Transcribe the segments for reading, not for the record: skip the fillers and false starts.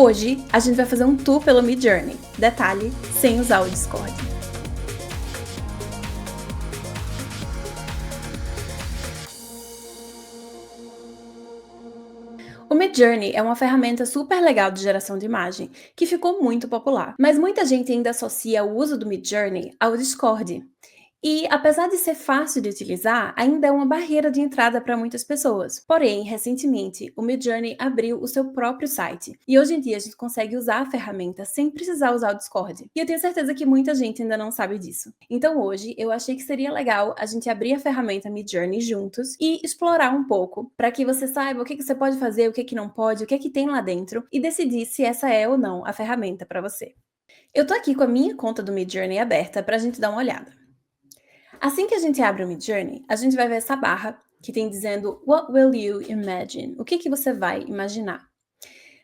Hoje, a gente vai fazer um tour pelo Midjourney. Detalhe, sem usar o Discord. O Midjourney é uma ferramenta super legal de geração de imagem, que ficou muito popular. Mas muita gente ainda associa o uso do Midjourney ao Discord. E, apesar de ser fácil de utilizar, ainda é uma barreira de entrada para muitas pessoas. Porém, recentemente, o Midjourney abriu o seu próprio site. E hoje em dia a gente consegue usar a ferramenta sem precisar usar o Discord. E eu tenho certeza que muita gente ainda não sabe disso. Então hoje, eu achei que seria legal a gente abrir a ferramenta Midjourney juntos e explorar um pouco, para que você saiba o que você pode fazer, o que não pode, o que tem lá dentro, e decidir se essa é ou não a ferramenta para você. Eu tô aqui com a minha conta do Midjourney aberta para a gente dar uma olhada. Assim que a gente abre o Midjourney, a gente vai ver essa barra que tem dizendo What will you imagine? O que você vai imaginar?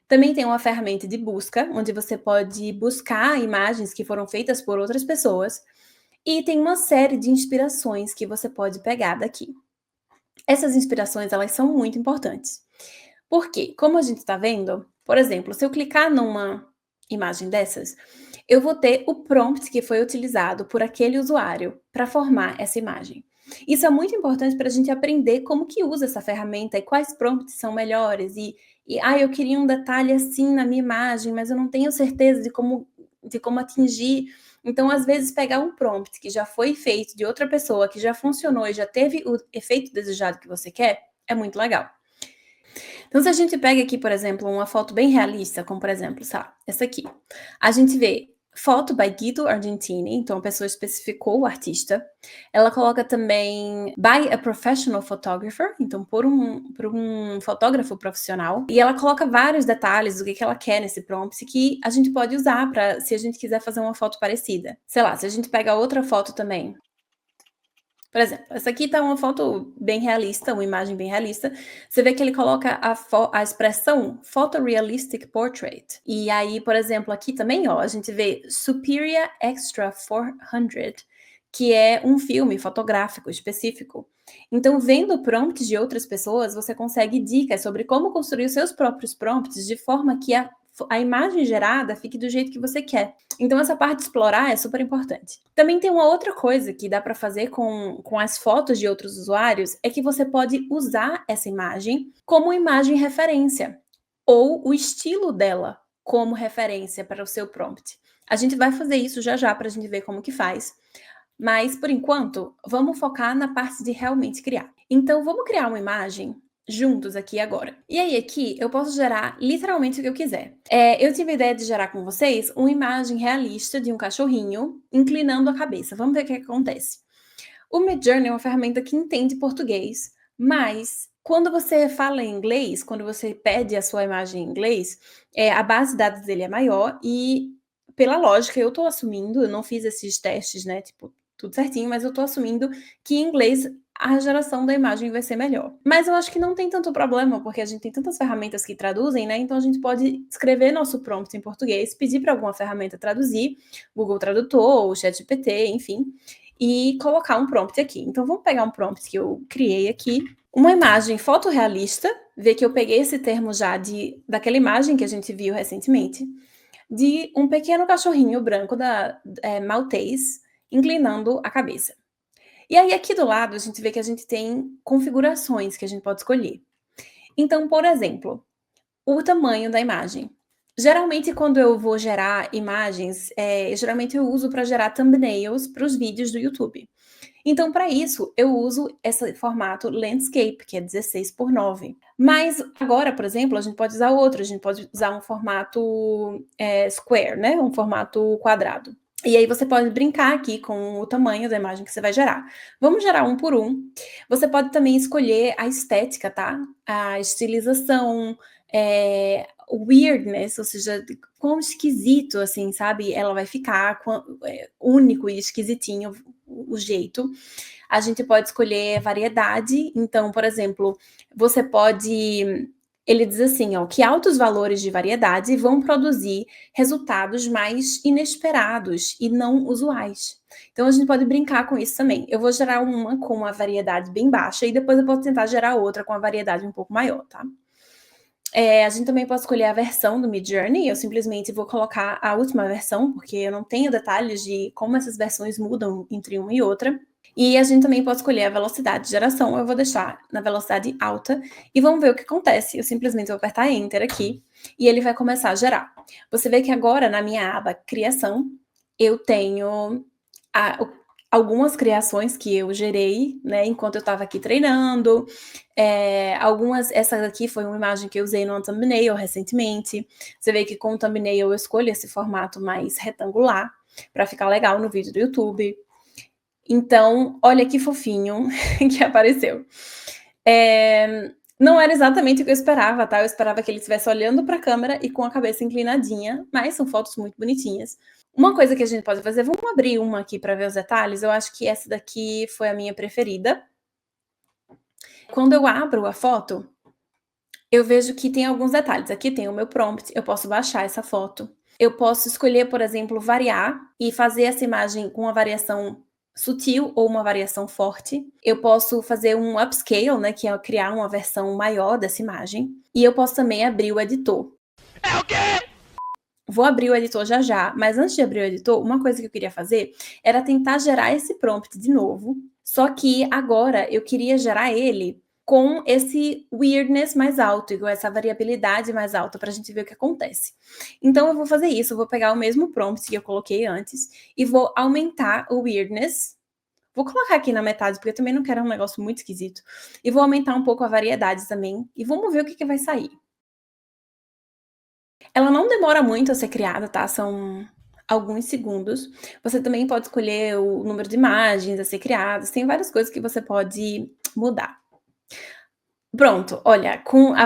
Também tem uma ferramenta de busca, onde você pode buscar imagens que foram feitas por outras pessoas, e tem uma série de inspirações que você pode pegar daqui. Essas inspirações, elas são muito importantes. Porque, como a gente está vendo, por exemplo, se eu clicar numa imagem dessas, eu vou ter o prompt que foi utilizado por aquele usuário para formar essa imagem. Isso é muito importante para a gente aprender como que usa essa ferramenta e quais prompts são melhores. Eu queria um detalhe assim na minha imagem, mas eu não tenho certeza de como atingir. Então, às vezes, pegar um prompt que já foi feito de outra pessoa, que já funcionou e já teve o efeito desejado que você quer, é muito legal. Então, se a gente pega aqui, por exemplo, uma foto bem realista, como por exemplo, essa aqui. A gente vê foto by Guido Argentini, então a pessoa especificou o artista. Ela coloca também by a professional photographer, então por um fotógrafo profissional. E ela coloca vários detalhes do que ela quer nesse prompt que a gente pode usar para, se a gente quiser fazer uma foto parecida. Sei lá, se a gente pega outra foto também. Por exemplo, essa aqui tá uma foto bem realista, uma imagem bem realista. Você vê que ele coloca a expressão Photorealistic Portrait. E aí, por exemplo, aqui também, ó, a gente vê Superior Extra 400, que é um filme fotográfico específico. Então, vendo prompts de outras pessoas, você consegue dicas sobre como construir os seus próprios prompts de forma que a imagem gerada fique do jeito que você quer. Então, essa parte de explorar é super importante. Também tem uma outra coisa que dá para fazer com as fotos de outros usuários, é que você pode usar essa imagem como imagem referência, ou o estilo dela como referência para o seu prompt. A gente vai fazer isso já já para a gente ver como que faz. Mas, por enquanto, vamos focar na parte de realmente criar. Então, vamos criar uma imagem juntos aqui agora. E aí aqui eu posso gerar literalmente o que eu quiser. Eu tive a ideia de gerar com vocês uma imagem realista de um cachorrinho inclinando a cabeça. Vamos ver o que acontece. O Midjourney é uma ferramenta que entende português, mas quando você fala em inglês, quando você pede a sua imagem em inglês, a base de dados dele é maior e, pela lógica, eu tô assumindo, eu não fiz esses testes, né, tipo, tudo certinho, mas eu tô assumindo que em inglês a geração da imagem vai ser melhor. Mas eu acho que não tem tanto problema, porque a gente tem tantas ferramentas que traduzem, né? Então a gente pode escrever nosso prompt em português, pedir para alguma ferramenta traduzir, Google Tradutor, o ChatGPT, enfim, e colocar um prompt aqui. Então vamos pegar um prompt que eu criei aqui, uma imagem fotorrealista, ver que eu peguei esse termo já daquela imagem que a gente viu recentemente, de um pequeno cachorrinho branco maltês inclinando a cabeça. E aí aqui do lado a gente vê que a gente tem configurações que a gente pode escolher. Então, por exemplo, o tamanho da imagem. Geralmente quando eu vou gerar imagens, geralmente eu uso para gerar thumbnails para os vídeos do YouTube. Então, para isso, eu uso esse formato Landscape, que é 16:9. Mas agora, por exemplo, a gente pode usar outro, a gente pode usar um formato Square, né? Um formato quadrado. E aí você pode brincar aqui com o tamanho da imagem que você vai gerar. Vamos gerar um por um. Você pode também escolher a estética, tá? A estilização, o weirdness, ou seja, quão esquisito, assim, sabe? Ela vai ficar, único e esquisitinho o jeito. A gente pode escolher variedade. Então, por exemplo, você pode... Ele diz assim, ó, que altos valores de variedade vão produzir resultados mais inesperados e não usuais. Então, a gente pode brincar com isso também. Eu vou gerar uma com a variedade bem baixa e depois eu posso tentar gerar outra com a variedade um pouco maior, tá? A gente também pode escolher a versão do Midjourney, eu simplesmente vou colocar a última versão, porque eu não tenho detalhes de como essas versões mudam entre uma e outra. E a gente também pode escolher a velocidade de geração, eu vou deixar na velocidade alta e vamos ver o que acontece. Eu simplesmente vou apertar Enter aqui e ele vai começar a gerar. Você vê que agora na minha aba Criação, eu tenho algumas criações que eu gerei, né, enquanto eu estava aqui treinando. Essa daqui foi uma imagem que eu usei no thumbnail recentemente. Você vê que com o thumbnail eu escolho esse formato mais retangular para ficar legal no vídeo do YouTube. Então, olha que fofinho que apareceu. Não era exatamente o que eu esperava, tá? Eu esperava que ele estivesse olhando para a câmera e com a cabeça inclinadinha, mas são fotos muito bonitinhas. Uma coisa que a gente pode fazer, vamos abrir uma aqui para ver os detalhes. Eu acho que essa daqui foi a minha preferida. Quando eu abro a foto, eu vejo que tem alguns detalhes. Aqui tem o meu prompt, eu posso baixar essa foto. Eu posso escolher, por exemplo, variar e fazer essa imagem com uma variação sutil ou uma variação forte. Eu posso fazer um upscale, né, que é criar uma versão maior dessa imagem. E eu posso também abrir o editor. É o quê? Vou abrir o editor já já, mas antes de abrir o editor, uma coisa que eu queria fazer era tentar gerar esse prompt de novo, só que agora eu queria gerar ele com esse weirdness mais alto, igual essa variabilidade mais alta, para a gente ver o que acontece. Então eu vou fazer isso, eu vou pegar o mesmo prompt que eu coloquei antes e vou aumentar o weirdness. Vou colocar aqui na metade, porque eu também não quero um negócio muito esquisito. E vou aumentar um pouco a variedade também, e vamos ver o que vai sair. Ela não demora muito a ser criada, tá? São alguns segundos. Você também pode escolher o número de imagens a ser criadas, tem várias coisas que você pode mudar. Pronto, olha, com a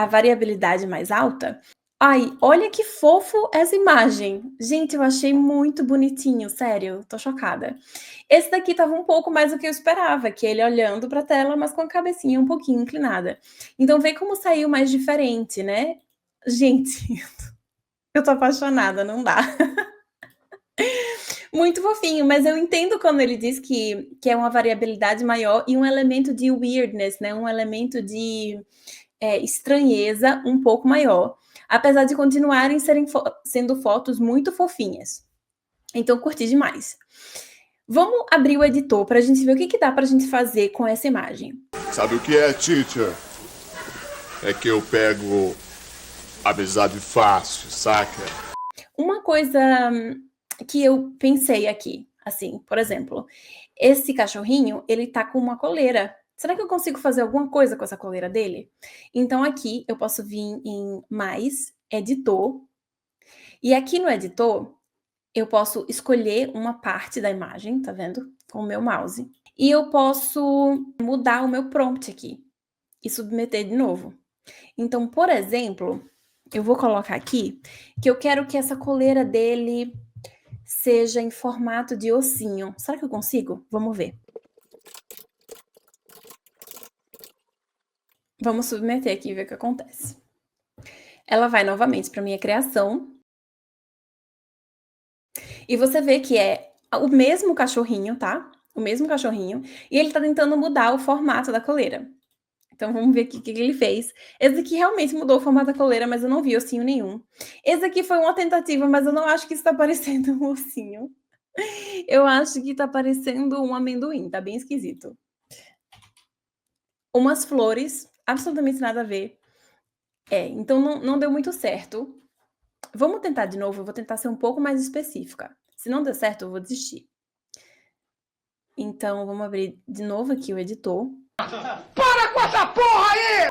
variabilidade mais alta, ai, olha que fofo essa imagem. Gente, eu achei muito bonitinho, sério, tô chocada. Esse daqui estava um pouco mais do que eu esperava, que ele olhando para a tela, mas com a cabecinha um pouquinho inclinada. Então vê como saiu mais diferente, né? Gente, eu tô apaixonada, não dá. Muito fofinho, mas eu entendo quando ele diz que é uma variabilidade maior e um elemento de weirdness, né? Um elemento de estranheza um pouco maior, apesar de continuarem sendo fotos muito fofinhas. Então, curti demais. Vamos abrir o editor para a gente ver o que dá para a gente fazer com essa imagem. Sabe o que é, teacher? É que eu pego amizade fácil, saca? Uma coisa que eu pensei aqui, assim, por exemplo, esse cachorrinho, ele tá com uma coleira. Será que eu consigo fazer alguma coisa com essa coleira dele? Então aqui eu posso vir em mais, editor, e aqui no editor eu posso escolher uma parte da imagem, tá vendo? Com o meu mouse. E eu posso mudar o meu prompt aqui e submeter de novo. Então, por exemplo, eu vou colocar aqui que eu quero que essa coleira dele seja em formato de ossinho. Será que eu consigo? Vamos ver. Vamos submeter aqui e ver o que acontece. Ela vai novamente para minha criação. E você vê que é o mesmo cachorrinho, tá? O mesmo cachorrinho. E ele tá tentando mudar o formato da coleira. Então vamos ver aqui o que ele fez. Esse aqui realmente mudou o formato da coleira, mas eu não vi ossinho nenhum. Esse aqui foi uma tentativa, mas eu não acho que isso tá parecendo um ossinho. Eu acho que tá parecendo um amendoim, tá bem esquisito. Umas flores, absolutamente nada a ver. Então não deu muito certo. Vamos tentar de novo, eu vou tentar ser um pouco mais específica. Se não der certo, eu vou desistir. Então vamos abrir de novo aqui o editor. Para com essa porra aí!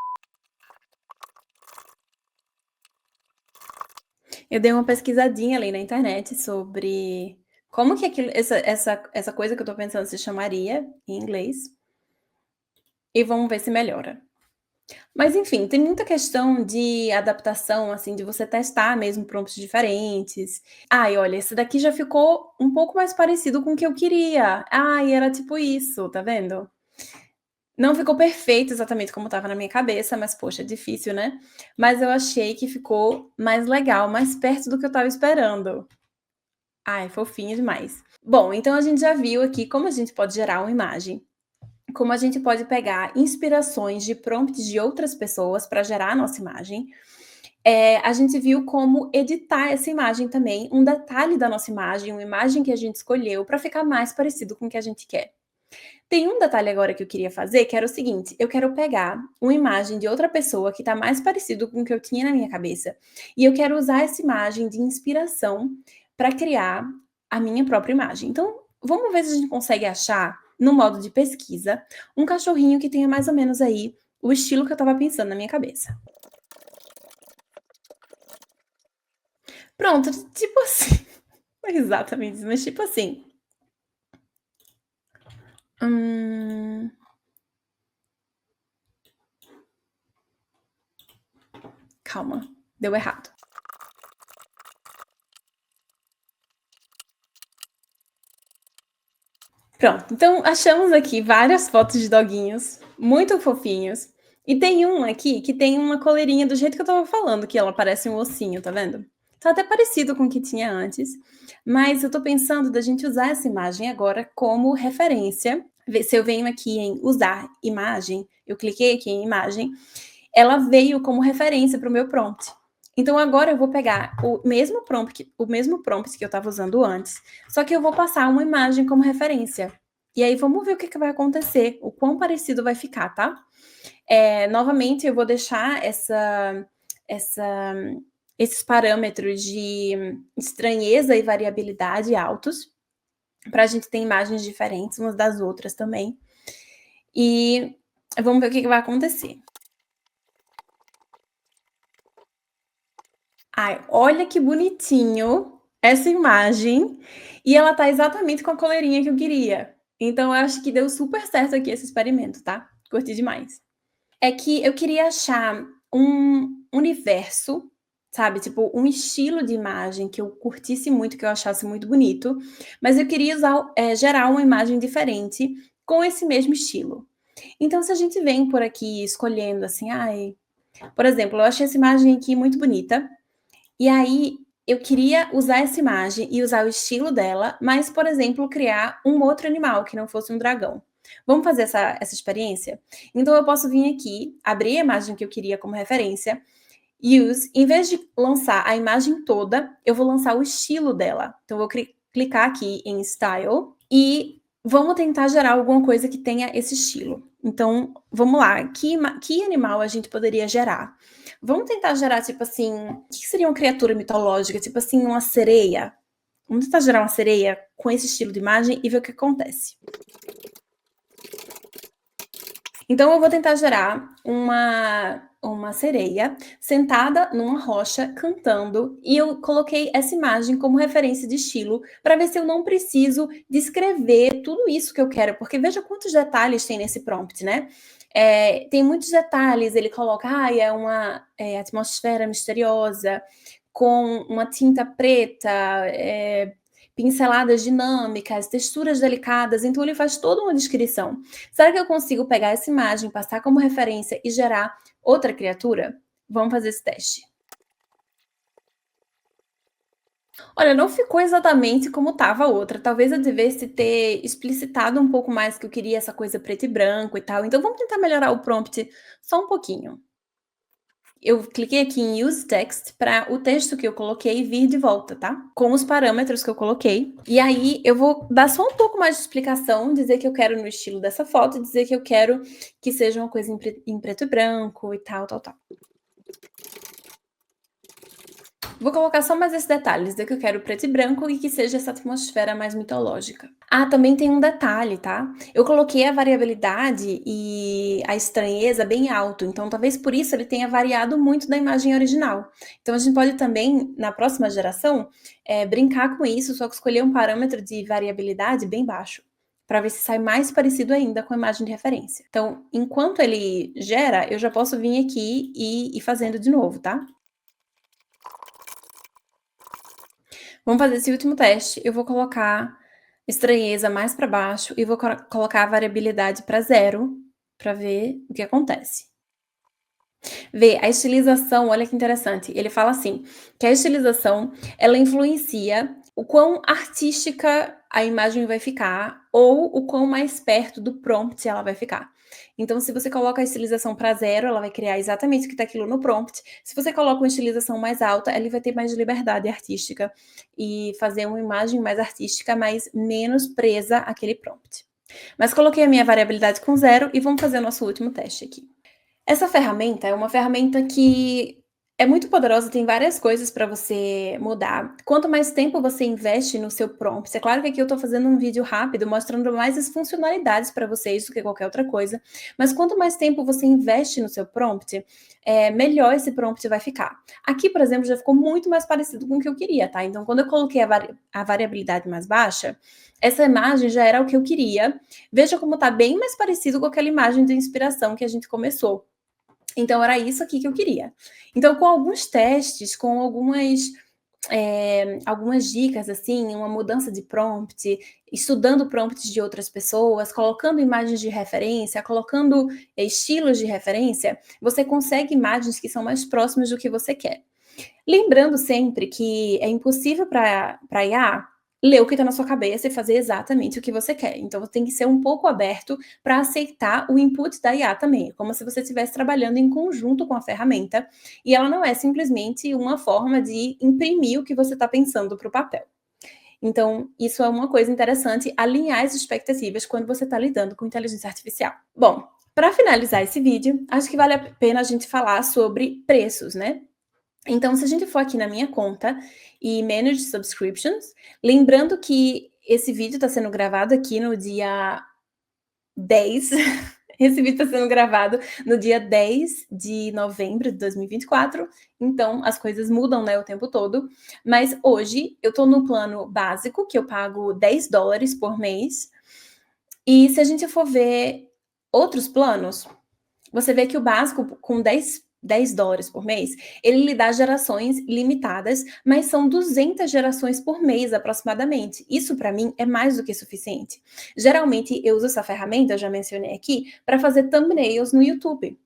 Eu dei uma pesquisadinha ali na internet sobre como que essa coisa que eu tô pensando se chamaria em inglês. E vamos ver se melhora. Mas enfim, tem muita questão de adaptação, assim, de você testar mesmo prompts diferentes. Ai, olha, esse daqui já ficou um pouco mais parecido com o que eu queria. Ai, era tipo isso, tá vendo? Não ficou perfeito exatamente como estava na minha cabeça, mas poxa, é difícil, né? Mas eu achei que ficou mais legal, mais perto do que eu estava esperando. Ai, fofinho demais. Bom, então a gente já viu aqui como a gente pode gerar uma imagem como a gente pode pegar inspirações de prompts de outras pessoas para gerar a nossa imagem. A gente viu como editar essa imagem também, um detalhe da nossa imagem, uma imagem que a gente escolheu para ficar mais parecido com o que a gente quer. Tem um detalhe agora que eu queria fazer, que era o seguinte: eu quero pegar uma imagem de outra pessoa que está mais parecido com o que eu tinha na minha cabeça, e eu quero usar essa imagem de inspiração para criar a minha própria imagem. Então, vamos ver se a gente consegue achar, no modo de pesquisa, um cachorrinho que tenha mais ou menos aí o estilo que eu estava pensando na minha cabeça. Pronto, tipo assim. Não é exatamente isso, mas tipo assim. Calma, deu errado. Pronto, então achamos aqui várias fotos de doguinhos, muito fofinhos. E tem um aqui que tem uma coleirinha do jeito que eu estava falando, que ela parece um ossinho, tá vendo? Tá até parecido com o que tinha antes, mas eu tô pensando da gente usar essa imagem agora como referência. Se eu venho aqui em usar imagem, eu cliquei aqui em imagem, ela veio como referência para o meu prompt. Então agora eu vou pegar o mesmo prompt que eu estava usando antes, só que eu vou passar uma imagem como referência. E aí vamos ver o que vai acontecer, o quão parecido vai ficar, tá? Novamente eu vou deixar esses parâmetros de estranheza e variabilidade altos, para a gente ter imagens diferentes umas das outras também. E vamos ver o que vai acontecer. Ai, olha que bonitinho essa imagem, e ela tá exatamente com a coleirinha que eu queria. Então eu acho que deu super certo aqui esse experimento, tá? Curti demais. É que eu queria achar um universo, sabe, tipo um estilo de imagem que eu curtisse muito, que eu achasse muito bonito, mas eu queria gerar uma imagem diferente com esse mesmo estilo. Então se a gente vem por aqui escolhendo assim, por exemplo, eu achei essa imagem aqui muito bonita, e aí eu queria usar essa imagem e usar o estilo dela, mas, por exemplo, criar um outro animal que não fosse um dragão. Vamos fazer essa experiência? Então eu posso vir aqui, abrir a imagem que eu queria como referência, use, em vez de lançar a imagem toda, eu vou lançar o estilo dela. Então eu vou clicar aqui em Style e vamos tentar gerar alguma coisa que tenha esse estilo. Então, vamos lá, que animal a gente poderia gerar? Vamos tentar gerar, tipo assim, o que seria uma criatura mitológica? Tipo assim, uma sereia. Vamos tentar gerar uma sereia com esse estilo de imagem e ver o que acontece. Então, eu vou tentar gerar uma sereia sentada numa rocha cantando, e eu coloquei essa imagem como referência de estilo para ver se eu não preciso descrever tudo isso que eu quero, porque veja quantos detalhes tem nesse prompt, né? Tem muitos detalhes, ele coloca, é uma atmosfera misteriosa, com uma tinta preta, pinceladas dinâmicas, texturas delicadas, então ele faz toda uma descrição. Será que eu consigo pegar essa imagem, passar como referência e gerar outra criatura? Vamos fazer esse teste. Olha, não ficou exatamente como estava a outra. Talvez eu devesse ter explicitado um pouco mais que eu queria essa coisa preto e branco e tal. Então vamos tentar melhorar o prompt só um pouquinho. Eu cliquei aqui em Use Text para o texto que eu coloquei vir de volta, tá? Com os parâmetros que eu coloquei. E aí eu vou dar só um pouco mais de explicação, dizer que eu quero no estilo dessa foto, dizer que eu quero que seja uma coisa em preto e branco e tal. Vou colocar só mais esses detalhes, dizer que eu quero preto e branco e que seja essa atmosfera mais mitológica. Também tem um detalhe, tá? Eu coloquei a variabilidade e a estranheza bem alto, então talvez por isso ele tenha variado muito da imagem original. Então a gente pode também, na próxima geração, brincar com isso, só que escolher um parâmetro de variabilidade bem baixo, para ver se sai mais parecido ainda com a imagem de referência. Então, enquanto ele gera, eu já posso vir aqui e ir fazendo de novo, tá? Vamos fazer esse último teste. Eu vou colocar estranheza mais para baixo e vou colocar a variabilidade para 0, para ver o que acontece. Vê, a estilização, olha que interessante. Ele fala assim, que a estilização, ela influencia o quão artística a imagem vai ficar ou o quão mais perto do prompt ela vai ficar. Então, se você coloca a estilização para 0, ela vai criar exatamente o que está aquilo no prompt. Se você coloca uma estilização mais alta, ela vai ter mais liberdade artística e fazer uma imagem mais artística, mas menos presa àquele prompt. Mas coloquei a minha variabilidade com 0 e vamos fazer o nosso último teste aqui. Essa ferramenta é uma ferramenta que é muito poderosa, tem várias coisas para você mudar. Quanto mais tempo você investe no seu prompt, é claro que aqui eu estou fazendo um vídeo rápido mostrando mais as funcionalidades para vocês do que qualquer outra coisa, mas quanto mais tempo você investe no seu prompt, melhor esse prompt vai ficar. Aqui, por exemplo, já ficou muito mais parecido com o que eu queria, tá? Então, quando eu coloquei a variabilidade mais baixa, essa imagem já era o que eu queria. Veja como está bem mais parecido com aquela imagem de inspiração que a gente começou. Então, era isso aqui que eu queria. Então, com alguns testes, com algumas dicas, assim, uma mudança de prompt, estudando prompts de outras pessoas, colocando imagens de referência, colocando estilos de referência, você consegue imagens que são mais próximas do que você quer. Lembrando sempre que é impossível para a IA ler o que está na sua cabeça e fazer exatamente o que você quer. Então, você tem que ser um pouco aberto para aceitar o input da IA também. É como se você estivesse trabalhando em conjunto com a ferramenta e ela não é simplesmente uma forma de imprimir o que você está pensando para o papel. Então, isso é uma coisa interessante, alinhar as expectativas quando você está lidando com inteligência artificial. Bom, para finalizar esse vídeo, acho que vale a pena a gente falar sobre preços, né? Então, se a gente for aqui na minha conta e Manage Subscriptions, lembrando que esse vídeo está sendo gravado aqui no dia 10, esse vídeo está sendo gravado no dia 10 de novembro de 2024, então as coisas mudam, né, o tempo todo, mas hoje eu estou no plano básico, que eu pago $10 por mês, e se a gente for ver outros planos, você vê que o básico com $10 por mês, ele lhe dá gerações limitadas, mas são 200 gerações por mês aproximadamente. Isso para mim é mais do que suficiente. Geralmente eu uso essa ferramenta, eu já mencionei aqui, para fazer thumbnails no YouTube.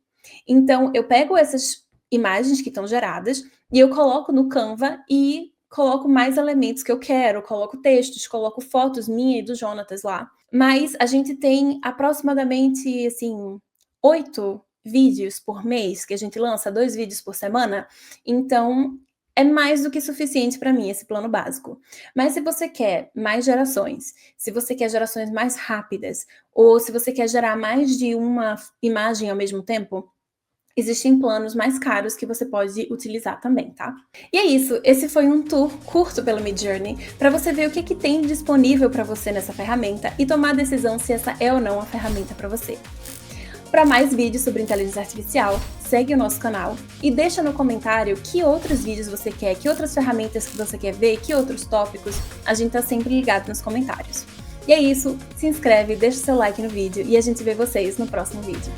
Então eu pego essas imagens que estão geradas e eu coloco no Canva e coloco mais elementos que eu quero, coloco textos, coloco fotos minha e do Jonatas lá. Mas a gente tem aproximadamente, assim, 8 vídeos por mês, que a gente lança 2 vídeos por semana, então é mais do que suficiente para mim esse plano básico. Mas se você quer mais gerações, se você quer gerações mais rápidas, ou se você quer gerar mais de uma imagem ao mesmo tempo, existem planos mais caros que você pode utilizar também, tá? E é isso, esse foi um tour curto pelo Midjourney, para você ver o que tem disponível para você nessa ferramenta e tomar a decisão se essa é ou não a ferramenta para você. Para mais vídeos sobre inteligência artificial, segue o nosso canal e deixa no comentário que outros vídeos você quer, que outras ferramentas que você quer ver, que outros tópicos, a gente tá sempre ligado nos comentários. E é isso, se inscreve, deixa seu like no vídeo e a gente vê vocês no próximo vídeo.